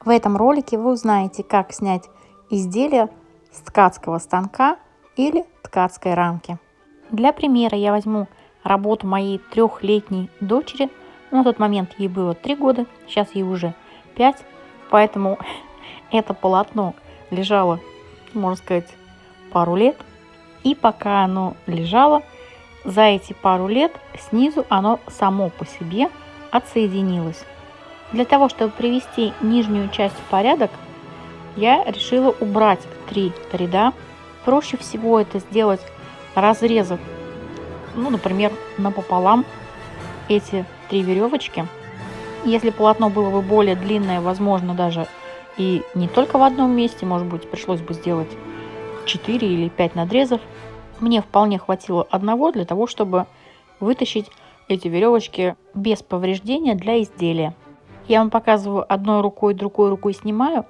В этом ролике вы узнаете, как снять изделие с ткацкого станка или ткацкой рамки. Для примера я возьму работу моей 3-летней дочери. На тот момент ей было 3 года, сейчас ей уже 5, поэтому это полотно лежало, можно сказать, пару лет. И пока оно лежало, за эти пару лет снизу оно само по себе отсоединилось. Для того, чтобы привести нижнюю часть в порядок, я решила убрать 3 ряда. Проще всего это сделать, разрезав, например, напополам эти 3 веревочки. Если полотно было бы более длинное, возможно, даже и не только в одном месте, может быть, пришлось бы сделать 4 или 5 надрезов. Мне вполне хватило одного для того, чтобы вытащить эти веревочки без повреждения для изделия. Я вам показываю одной рукой, другой рукой снимаю.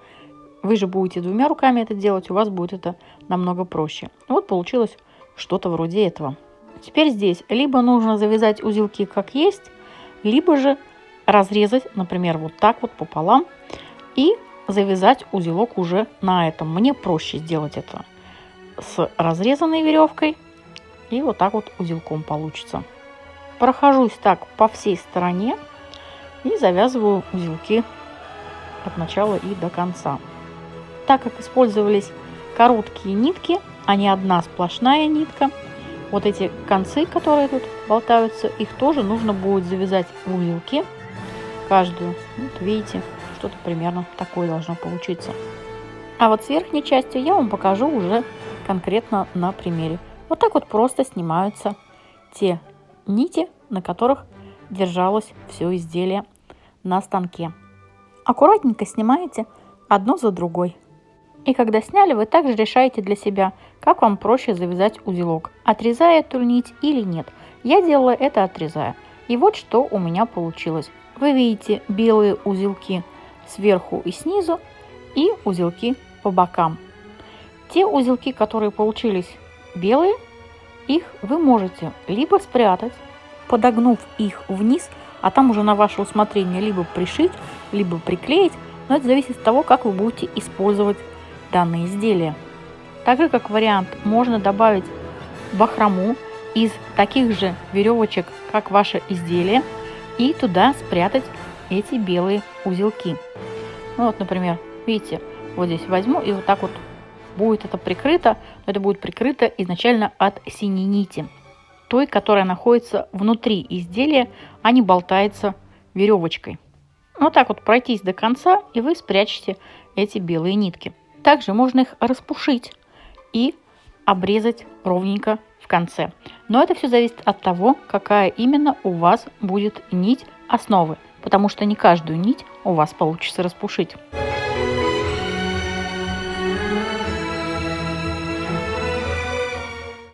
Вы же будете 2 руками это делать, у вас будет это намного проще. Вот получилось что-то вроде этого. Теперь здесь либо нужно завязать узелки как есть, либо же разрезать, например, вот так вот пополам и завязать узелок уже на этом. Мне проще сделать это с разрезанной веревкой, и вот так вот узелком получится. Прохожусь так по всей стороне и завязываю узелки от начала и до конца. Так как использовались короткие нитки, а не одна сплошная нитка, вот эти концы, которые тут болтаются, их тоже нужно будет завязать в узелки. Каждую, вот видите, что-то примерно такое должно получиться. А вот с верхней частью я вам покажу уже конкретно на примере. Вот так вот просто снимаются те нити, на которых держалось все изделие на станке. Аккуратненько снимаете одно за другой. И когда сняли, вы также решаете для себя, как вам проще завязать узелок, отрезая эту нить или нет. Я делала это отрезая. И вот что у меня получилось. Вы видите белые узелки сверху и снизу, и узелки по бокам. Те узелки, которые получились белые, их вы можете либо спрятать, подогнув их вниз, а там уже на ваше усмотрение либо пришить, либо приклеить, но это зависит от того, как вы будете использовать данные изделия. Также как вариант можно добавить бахрому из таких же веревочек, как ваше изделие, и туда спрятать эти белые узелки. Вот, например, видите, вот здесь возьму и вот так вот будет это прикрыто, но это будет прикрыто изначально от синей нити, той, которая находится внутри изделия, а не болтается веревочкой. Вот так вот пройтись до конца, и вы спрячете эти белые нитки. Также можно их распушить и обрезать ровненько в конце. Но это все зависит от того, какая именно у вас будет нить основы, потому что не каждую нить у вас получится распушить.